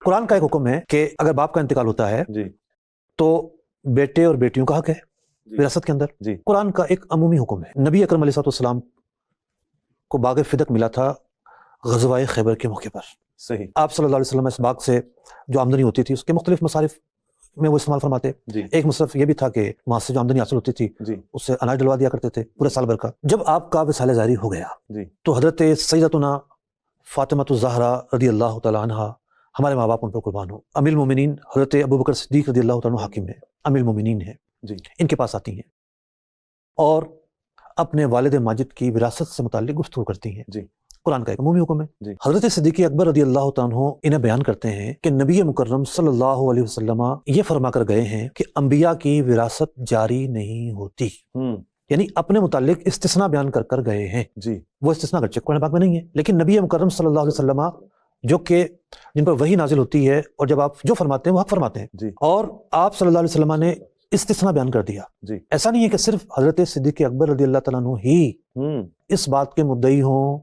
قرآن کا ایک حکم ہے کہ اگر باپ کا انتقال ہوتا ہے جی تو بیٹے اور بیٹیوں کا حق ہے جی وراثت کے اندر. جی قرآن کا ایک عمومی حکم ہے. نبی اکرم علیہ السلام کو باغ فدق ملا تھا غزوہ خیبر کے موقع پر. صحیح. آپ صلی اللہ علیہ وسلم اس باغ سے جو آمدنی ہوتی تھی اس کے مختلف مصارف میں وہ استعمال فرماتے. جی ایک مصرف یہ بھی تھا کہ وہاں سے جو آمدنی حاصل ہوتی تھی جی اس سے اناج ڈلوا دیا کرتے تھے پورے سال بھر کا. جب آپ کا وصال ظاہری ہو گیا جی تو حضرت سیدتنا فاطمۃ الزہرا رضی اللہ تعالیٰ عنہ، ہمارے ماں باپ ان پر قربان ہو، امیر المومنین حضرت ابوبکر صدیق رضی اللہ تعالیٰ عنہ حاکم ہے، امیر المومنین ہیں، جی ان کے پاس آتی ہیں اور اپنے والد ماجد کی وراثت سے متعلق گفتگو کرتی ہیں. جی قرآن کا ایک عمومی حکم ہے. جی حضرت صدیق اکبر رضی اللہ تعالیٰ عنہ انہیں بیان کرتے ہیں کہ نبی مکرم صلی اللہ علیہ وسلم یہ فرما کر گئے ہیں کہ انبیاء کی وراثت جاری نہیں ہوتی، یعنی اپنے متعلق استثناء بیان کر کر گئے ہیں. جی وہ استثناء اگرچہ قرآن پاک میں نہیں ہے لیکن نبی مکرم صلی اللہ علیہ وسلم جو کہ جن پر وحی نازل ہوتی ہے اور جب آپ جو فرماتے ہیں وہ حق فرماتے ہیں، جی اور آپ صلی اللہ علیہ وسلم نے استثناء بیان کر دیا. جی ایسا نہیں ہے کہ صرف حضرت صدیق اکبر رضی اللہ تعالیٰ عنہ ہی اس بات کے مدعی ہوں،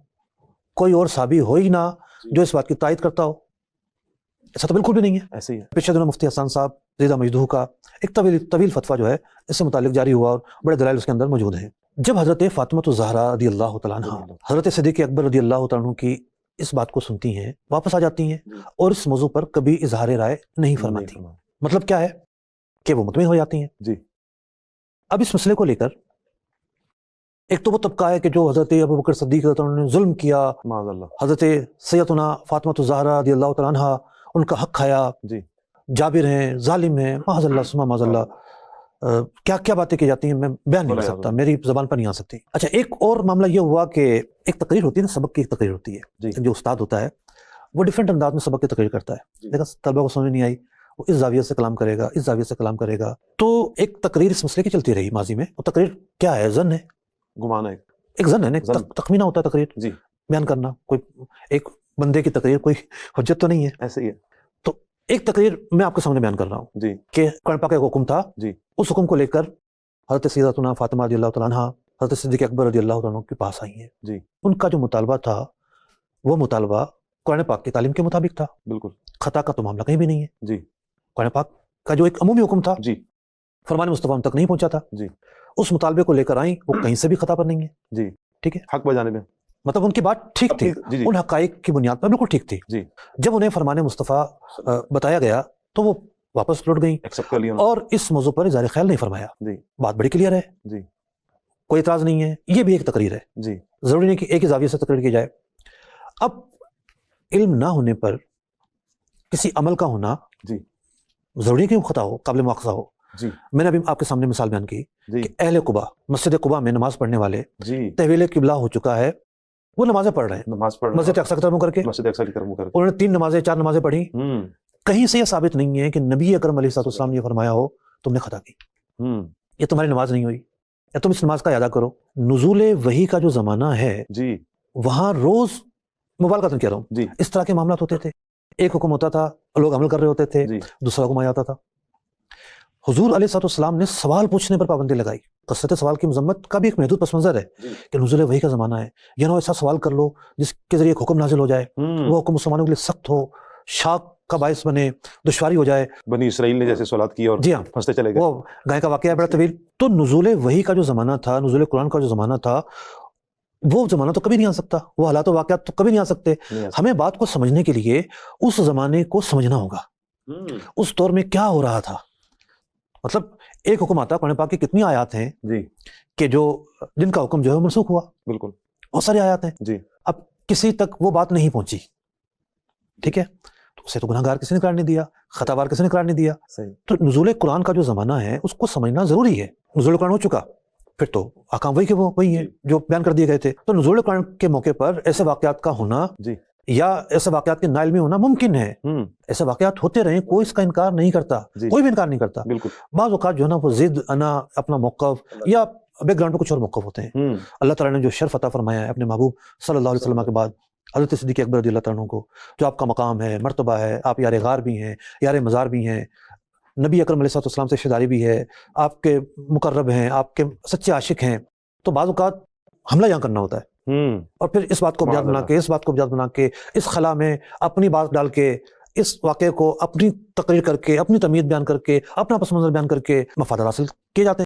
کوئی اور صحابی ہو ہی نہ جو اس بات کی تائید کرتا ہو. ایسا تو بالکل بھی نہیں ہے. ایسے ہی ہے. پچھلے دنوں مفتی حسان صاحب زیدہ مجدوح کا ایک طویل فتویٰ جو ہے اس سے متعلق جاری ہوا اور بڑے دلائل اس کے اندر موجود ہیں. جب حضرت فاطمۃ الزہرا رضی اللہ تعالیٰ عنہ حضرت صدیق اکبر رضی اللہ تعالیٰ عنہ کی اس بات کو سنتی ہیں، واپس آ جاتی ہیں اور اس موضوع پر کبھی اظہار رائے نہیں فرماتی. مطلب کیا ہے کہ وہ مطمئن ہو جاتی ہیں. جی اب اس مسئلے کو لے کر ایک تو وہ طبقہ ہے کہ جو حضرت ابوبکر صدیق رضی اللہ عنہ نے ظلم کیا، معاذ اللہ. حضرت سیدتنا فاطمۃ الزہرا رضی اللہ تعالیٰ عنہ ان کا حق کھایا، جی جابر ہیں، ظالم ہیں، معاذ اللہ ثم معاذ اللہ. کیا کیا باتیں کی جاتی ہیں میں بیان نہیں کر سکتا، میری زبان پر نہیں آ سکتی. اچھا ایک اور معاملہ یہ ہوا کہ ایک تقریر ہوتی ہے نا، سبق کی ایک تقریر ہوتی ہے. جی جو استاد ہوتا ہے وہ ڈیفرنٹ انداز میں سبق کی تقریر کرتا ہے. دیکھا طلبہ کو سمجھ نہیں آئی، وہ اس زاویے سے کلام کرے گا، اس زاویے سے کلام کرے گا. تو ایک تقریر اس مسئلے کی چلتی رہی ماضی میں. وہ تقریر کیا ہے؟ ظن ہے، گمان ہے، ایک ظن ہے نا، تخمینہ ہوتا ہے تقریر جی بیان کرنا. کوئی ایک بندے کی تقریر کوئی حجت تو نہیں ہے. ایسے ہی ہے. تو ایک تقریر میں آپ کے سامنے بیان کر رہا ہوں جی کہ قرآن پاک کا ایک حکم تھا، جی اس حکم کو لے کر حضرت سیدتنا فاطمہ رضی اللہ تعالیٰ عنہ حضرت صدیق اکبر رضی اللہ تعالیٰ عنہ کے پاس آئی ہیں. جی ان کا جو مطالبہ تھا وہ مطالبہ قرآن پاک کی تعلیم کے مطابق تھا. بالکل. خطا کا تو معاملہ کہیں بھی نہیں ہے. جی قرآن پاک کا جو ایک عمومی حکم تھا جی فرمان مصطفیٰ تک نہیں پہنچا تھا. جی اس مطالبے کو لے کر آئیں، وہ کہیں سے بھی خطا پر نہیں ہے. جی ٹھیک ہے، حق بجانے میں. مطلب ان کی بات ٹھیک تھی، جی جی ان حقائق کی بنیاد پر بالکل ٹھیک تھی. جی جب انہیں فرمان مصطفیٰ بتایا گیا تو وہ واپس لوٹ گئیں ایکسپٹ کر لیا انہوں اور اس موضوع پر اظہار خیال نہیں فرمایا. جی بات بڑی کلیئر ہے، جی کوئی اعتراض نہیں ہے. یہ بھی ایک تقریر ہے، جی ضروری نہیں کہ ایک ہی زاویے سے تقریر کی جائے. اب علم نہ ہونے پر کسی عمل کا ہونا جی ضروری ہے کہ وہ خطا ہو، قابل مواخذہ ہو. جی میں نے ابھی آپ کے سامنے مثال بیان کی جی کہ اہل قباء، مسجد قباء میں نماز پڑھنے والے جی تحویل قبلہ ہو چکا ہے، وہ نمازیں پڑھ رہے ہیں نماز پڑھنا، مسجد اقصی کی طرف منہ کر کے. مسجد اقصی کی طرف منہ کر کے. انہوں نے 3 نمازیں 4 نمازیں پڑھی. کہیں سے یہ ثابت نہیں ہے کہ نبی اکرم علیہ السلام نے یہ فرمایا ہو تم نے خطا کی، یہ تمہاری نماز نہیں ہوئی، یا تم اس نماز کا ادا کرو. نزول وحی کا جو زمانہ ہے جی وہاں روز مبالغہ کہہ رہا ہوں جی اس طرح کے معاملات ہوتے تھے. ایک حکم ہوتا تھا، لوگ عمل کر رہے ہوتے تھے، جی دوسرا حکم آ جاتا تھا. حضور علیہ السلام نے سوال پوچھنے پر پابندی لگائی. کثرت سوال کی مذمت کا بھی ایک محدود پس منظر ہے کہ نزول وحی کا زمانہ ہے، یا نہ ایسا سوال کر لو جس کے ذریعے ایک حکم نازل ہو جائے، وہ حکم مسلمانوں کے لیے سخت ہو، شاق کا باعث بنے، دشواری ہو جائے. بنی اسرائیل نے جیسے سوالات کی اور جی ہاں، پھنستے چلے گئے. وہ گائے کا واقعہ ہے بڑا طویل. تو نزول وحی کا جو زمانہ تھا، نزول قرآن کا جو زمانہ تھا، وہ زمانہ تو کبھی نہیں آ سکتا، وہ حالات و واقعات تو کبھی نہیں آ سکتے. ہمیں بات کو سمجھنے کے لیے اس زمانے کو سمجھنا ہوگا، اس دور میں کیا ہو رہا تھا. مطلب ایک حکم آتا، قرآن پاک کی کتنی آیات ہیں جی کہ جو جن کا حکم جو ہے منسوخ ہوا. بالکل بہت ساری آیات ہیں. جی اب کسی تک وہ بات نہیں پہنچی، ٹھیک ہے، تو اسے تو گناہ گار کسی نے قرار نہیں دیا، خطا بار کسی نے قرار نہیں دیا. صحیح. تو نزول قرآن کا جو زمانہ ہے اس کو سمجھنا ضروری ہے. نزول قرآن ہو چکا، پھر تو احکام وہی کے وہی ہیں جو بیان کر دیے گئے تھے. تو نزول قرآن کے موقع پر ایسے واقعات کا ہونا جی یا ایسے واقعات کے نائل میں ہونا ممکن ہے. ایسے واقعات ہوتے رہیں، کوئی اس کا انکار نہیں کرتا، کوئی بھی انکار نہیں کرتا. بالکل. بعض اوقات جو ہے نا وہ ضد، انا، اپنا موقف یا بیک گراؤنڈ پہ کچھ اور موقف ہوتے ہیں. اللہ تعالیٰ نے جو شرف عطا فرمایا ہے اپنے محبوب صلی اللہ علیہ وسلم کے بعد حضرت صدیق اکبر رضی اللہ تعالیٰ عنہ کو، جو آپ کا مقام ہے، مرتبہ ہے، آپ یار غار بھی ہیں، یار مزار بھی ہیں، نبی اکرم علیہ السلام سے رشتہ داری بھی ہے، آپ کے مقرب ہیں، آپ کے سچے عاشق ہیں. تو بعض اوقات حملہ یہاں کرنا ہوتا ہے، اور پھر اس بات کو بنیاد بنا کے، اس بات کو بنیاد بنا کے، اس خلا میں اپنی بات ڈال کے اس واقعے کو اپنی تقریر کر کے، اپنی تمیز بیان کر کے، اپنا پس منظر بیان کر کے مفادات حاصل کیے جاتے ہیں۔